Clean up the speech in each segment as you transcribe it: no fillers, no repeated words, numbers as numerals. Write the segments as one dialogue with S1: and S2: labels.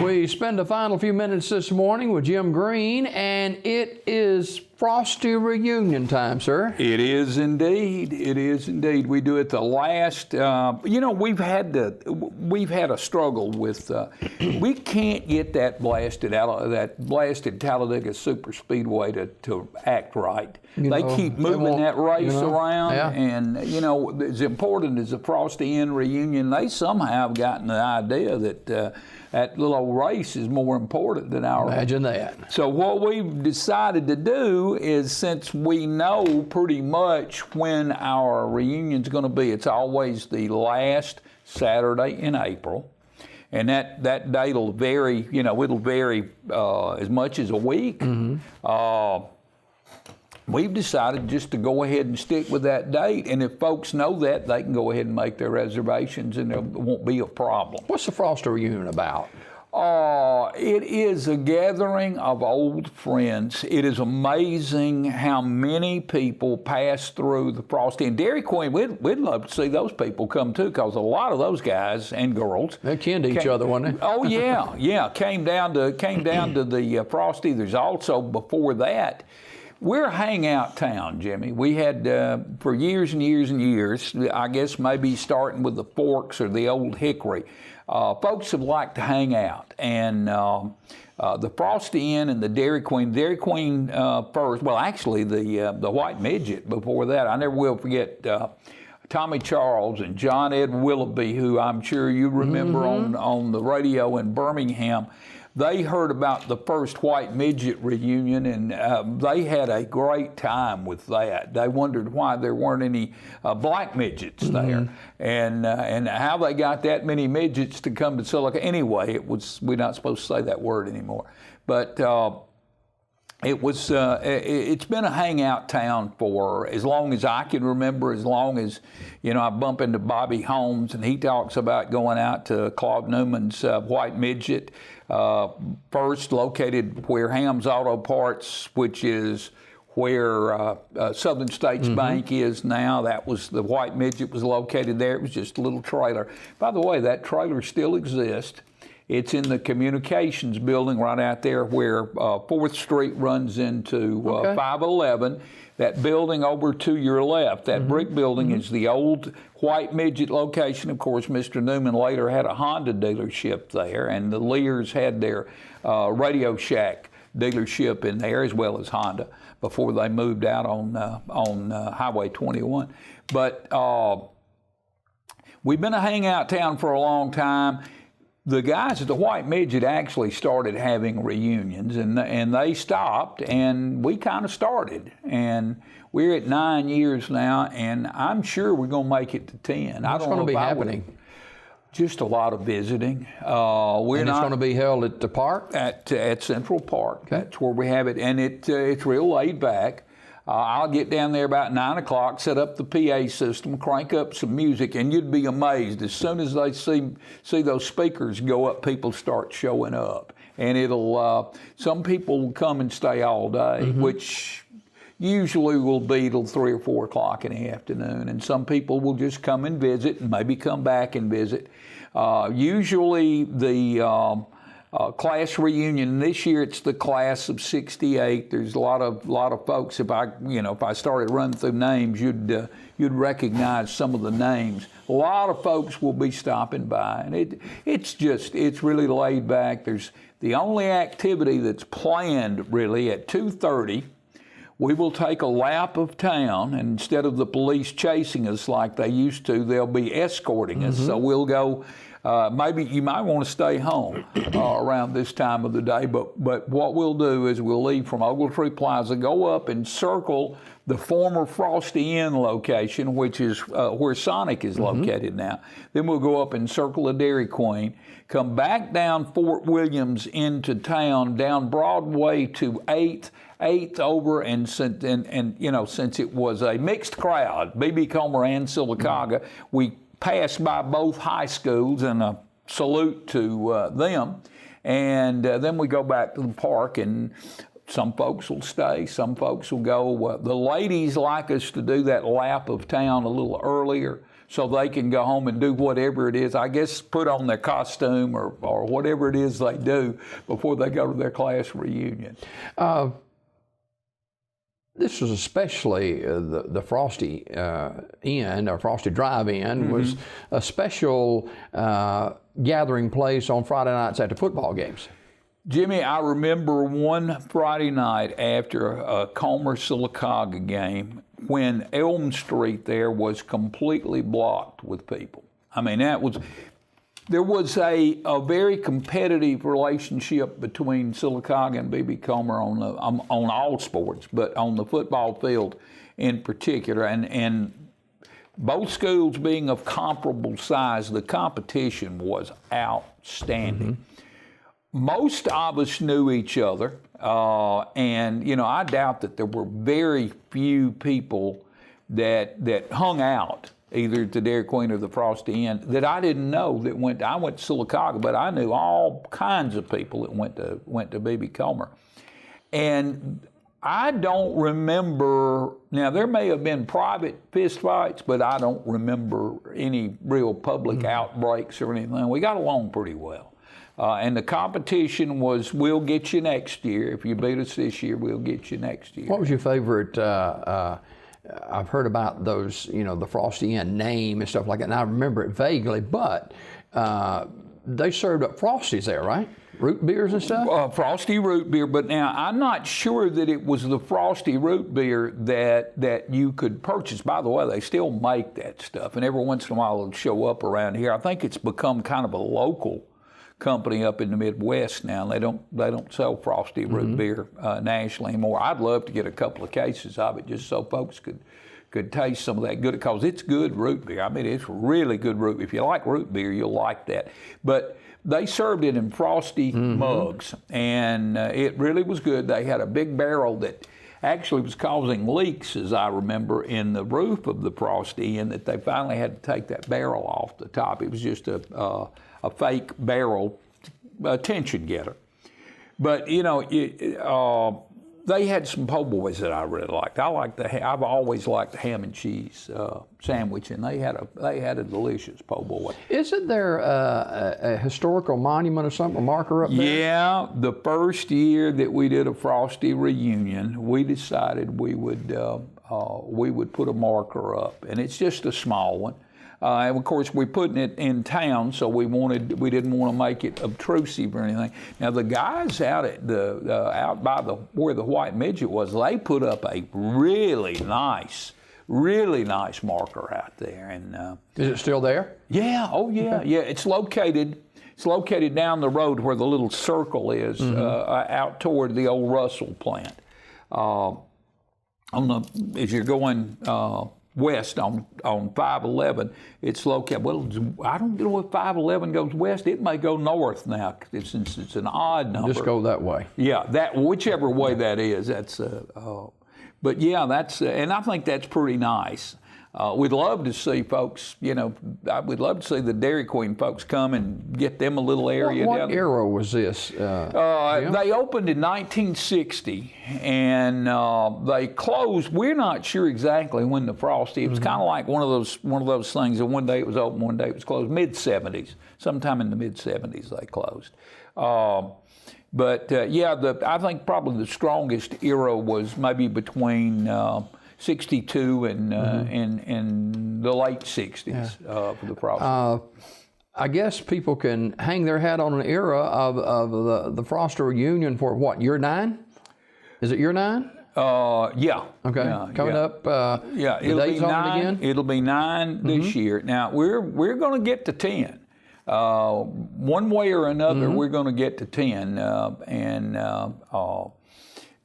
S1: We spend the final few minutes this morning with Jim Green, and it is Frosty reunion time, sir.
S2: It is indeed. It is indeed. We do it the last. We've had a struggle with. We can't get that blasted Talladega Super Speedway to act right. They keep moving that race around, and as important as the Frosty Inn reunion, they somehow have gotten the idea that. That little old race is more important than our.
S1: Imagine that.
S2: So what we've decided to do is, since we know pretty much when our reunion's going to be, it's always the last Saturday in April, and that date will vary. It'll vary as much as a week. Mm-hmm. We've decided just to go ahead and stick with that date, and if folks know that, they can go ahead and make their reservations, and there won't be a problem.
S1: What's the Frosty reunion about?
S2: It is a gathering of old friends. It is amazing how many people pass through the Frosty and Dairy Queen. We'd love to see those people come too, because a lot of those guys and girls,
S1: they kin to each other, wasn't they?
S2: Oh yeah, came down to the Frosty. There's also, before that, we're a hangout town, Jimmy. We had, for years and years and years, I guess maybe starting with the Forks or the Old Hickory, folks have liked to hang out. And the Frosty Inn and the Dairy Queen first, well, actually the White Midget before that. I never will forget Tommy Charles and John Ed Willoughby, who I'm sure you remember on the radio in Birmingham. They heard about the first White Midget reunion, and they had a great time with that. They wondered why there weren't any black midgets there, and how they got that many midgets to come to Silicon. Anyway, we're not supposed to say that word anymore, but it's been a hangout town for as long as I can remember, as long as, I bump into Bobby Holmes and he talks about going out to Claude Newman's White Midget, first located where Ham's Auto Parts, which is where Southern States Bank is now. That was the White Midget was located there. It was just a little trailer. By the way, that trailer still exists. It's in the communications building right out there where 4th Street runs into 511. That building over to your left, that brick building is the old White Midget location. Of course, Mr. Newman later had a Honda dealership there, and the Lears had their Radio Shack dealership in there, as well as Honda, before they moved out on Highway 21. But we've been a hangout town for a long time. The guys at the White Midget actually started having reunions, and they stopped, and we kind of started. And we're at 9 years now, and I'm sure we're going to make it to 10.
S1: What's going to be happening?
S2: Just a lot of visiting.
S1: It's going to be held at the park?
S2: At Central Park. Okay. That's where we have it, and it's real laid back. I'll get down there about 9 o'clock, set up the PA system, crank up some music, and you'd be amazed. As soon as they see those speakers go up, people start showing up. And some people will come and stay all day, which usually will be till 3 or 4 o'clock in the afternoon. And some people will just come and visit and maybe come back and visit. Usually the class reunion this year, it's the class of '68. There's a lot of folks. If I started running through names, you'd recognize some of the names. A lot of folks will be stopping by, and it's really laid back. There's the only activity that's planned really at 2:30. We will take a lap of town, and instead of the police chasing us like they used to, they'll be escorting us. So we'll go. Maybe you might want to stay home around this time of the day, but what we'll do is we'll leave from Ogletree Plaza, go up and circle the former Frosty Inn location, which is where Sonic is located now. Then we'll go up and circle the Dairy Queen, come back down Fort Williams into town, down Broadway to 8th over, and since it was a mixed crowd, B.B. Comer and Sylacauga, we pass by both high schools, and a salute to them. And then we go back to the park, and some folks will stay, some folks will go. The ladies like us to do that lap of town a little earlier, so they can go home and do whatever it is. I guess put on their costume or whatever it is they do before they go to their class reunion.
S1: This was especially the Frosty Inn, or Frosty Drive-In, was a special gathering place on Friday nights after football games.
S2: Jimmy, I remember one Friday night after a Comer-Sylacauga game when Elm Street there was completely blocked with people. I mean, there was a very competitive relationship between Sylacauga and B.B. Comer on all sports, but on the football field in particular. And both schools being of comparable size, the competition was outstanding. Most of us knew each other, and I doubt that there were very few people that hung out either at the Dairy Queen or the Frosty Inn that I didn't know that went. I went to Sylacauga, but I knew all kinds of people that went to B.B. Comer, and I don't remember. Now there may have been private fistfights, but I don't remember any real public outbreaks or anything. We got along pretty well. And the competition was, we'll get you next year. If you beat us this year, we'll get you next year.
S1: What was your favorite? I've heard about those, the Frosty Inn name and stuff like that, and I remember it vaguely, but they served up Frosties there, right? Root beers and stuff?
S2: Frosty root beer, but now I'm not sure that it was the Frosty root beer that you could purchase. By the way, they still make that stuff, and every once in a while it'll show up around here. I think it's become kind of a local company up in the Midwest now. They don't sell Frosty root beer nationally anymore. I'd love to get a couple of cases of it just so folks could taste some of that good, because it's good root beer. I mean, it's really good root beer. If you like root beer, you'll like that. But they served it in Frosty mugs, and it really was good. They had a big barrel that actually was causing leaks, as I remember, in the roof of the Frosty, and that they finally had to take that barrel off the top. It was just a fake barrel tension getter. But they had some po' boys that I really liked. I've always liked the ham and cheese sandwich, and they had a delicious po' boy.
S1: Isn't there a historical monument or something, a marker up there?
S2: Yeah, the first year that we did a Frosty reunion, we decided we would put a marker up, and it's just a small one. And of course, we're putting it in town, so we didn't want to make it obtrusive or anything. Now, the guys out at out by where the white midget was, they put up a really nice marker out there. And
S1: is it still there?
S2: Yeah. Oh, yeah. Yeah. It's located down the road where the little circle is, out toward the old Russell plant. As you're going west on 511, it's located. Well, I don't know if 511 goes west. It may go north now, since it's an odd number.
S1: Just go that way.
S2: Yeah, whichever way that is. That's. But yeah, that's, and I think that's pretty nice. We'd love to see folks, we'd love to see the Dairy Queen folks come and get them a little area down there.
S1: What era was this?
S2: They opened in 1960, and they closed. We're not sure exactly when the Frosty. It was kind of like one of those things that one day it was open, one day it was closed. Mid-70s, sometime in the mid-70s they closed. I think probably the strongest era was maybe between 62 and the late 60s for the Frosty.
S1: I guess people can hang their hat on an era of the Frosty reunion for what, year 9? Is it year 9?
S2: Yeah.
S1: Okay. Coming up. The date's on it again?
S2: It'll be 9 this year. Now we're going to get to 10. One way or another, we're going to get to 10,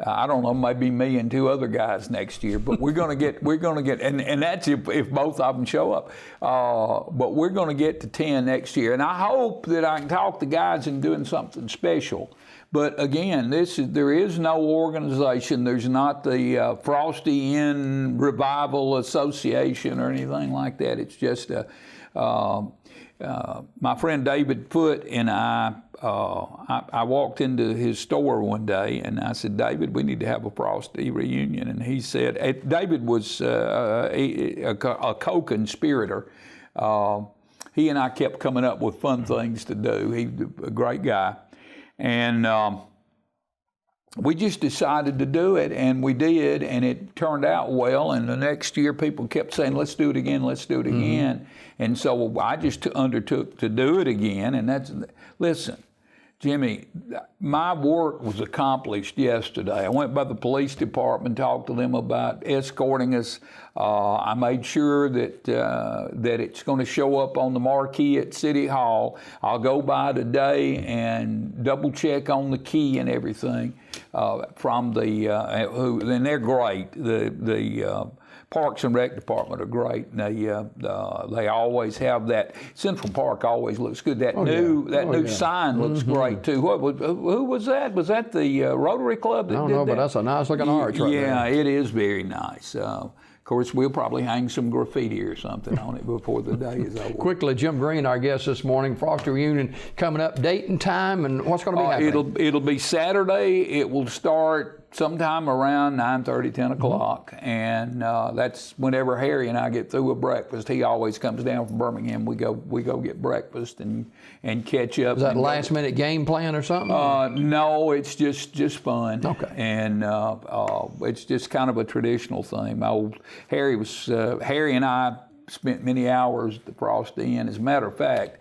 S2: I don't know, maybe me and 2 other guys next year, but we're going to get, and that's if both of them show up. But we're going to get to 10 next year, and I hope that I can talk the guys into doing something special. But again, there is no organization. There's not the Frosty Inn Revival Association or anything like that. It's just my friend David Foote and I walked into his store one day, and I said, David, we need to have a Frosty reunion. And he said, David was a co-conspirator. He and I kept coming up with fun things to do. He's a great guy. And we just decided to do it, and we did, and it turned out well. And the next year, people kept saying, let's do it again, let's do it again. And so I just undertook to do it again. And listen, Jimmy, my work was accomplished yesterday. I went by the police department, talked to them about escorting us. I made sure that it's going to show up on the marquee at City Hall. I'll go by today and double check on the key and everything from and they're great. The Parks and Rec Department are great. And they always have that. Central Park always looks good. That new sign looks great too. Who was that? Was that the Rotary Club that did that? I don't know,
S1: but that's a nice looking arch right there.
S2: Yeah, it is very nice. Of course, we'll probably hang some graffiti or something on it before the day is over.
S1: Quickly, Jim Green, our guest this morning, Frosty reunion coming up, date and time, and what's going to be happening?
S2: It'll be Saturday. It will start sometime around 9:30, 10 o'clock, and that's whenever Harry and I get through with breakfast. He always comes down from Birmingham. We go get breakfast and catch up.
S1: Is that last minute game plan or something?
S2: No, it's just fun.
S1: Okay.
S2: And it's just kind of a traditional thing. My old Harry and I spent many hours at the Frosty Inn. As a matter of fact,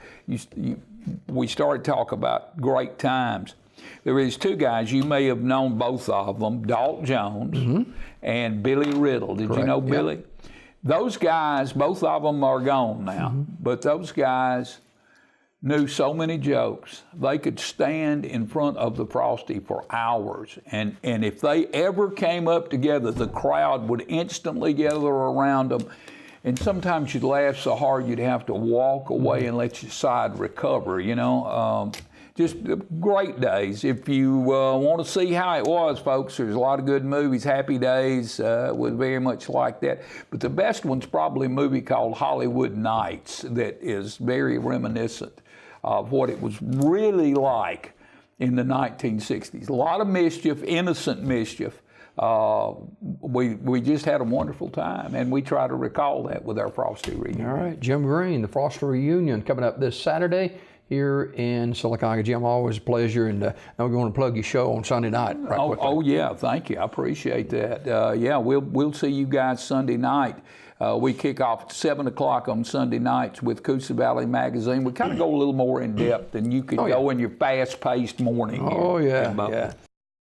S2: we started talking about great times. There is two guys, you may have known both of them, Dalt Jones and Billy Riddle. Did you know Billy? Yep. Those guys, both of them are gone now, but those guys knew so many jokes. They could stand in front of the Frosty for hours, and if they ever came up together, the crowd would instantly gather around them. And sometimes you'd laugh so hard you'd have to walk away and let your side recover, you know. Just great days. If you want to see how it was, folks, there's a lot of good movies. Happy Days was very much like that. But the best one's probably a movie called Hollywood Nights that is very reminiscent of what it was really like in the 1960s. A lot of mischief, innocent mischief. We just had a wonderful time, and we try to recall that with our Frosty reunion.
S1: All right, Jim Green, the Frosty reunion coming up this Saturday here in Sylacauga. Jim, always a pleasure, and we're going to plug your show on Sunday night.
S2: Oh yeah, thank you. I appreciate that. Yeah, we'll see you guys Sunday night. We kick off at 7 o'clock on Sunday nights with Coosa Valley Magazine. We kind of go a little more in depth than you could go in your fast-paced morning.
S1: Oh, yeah.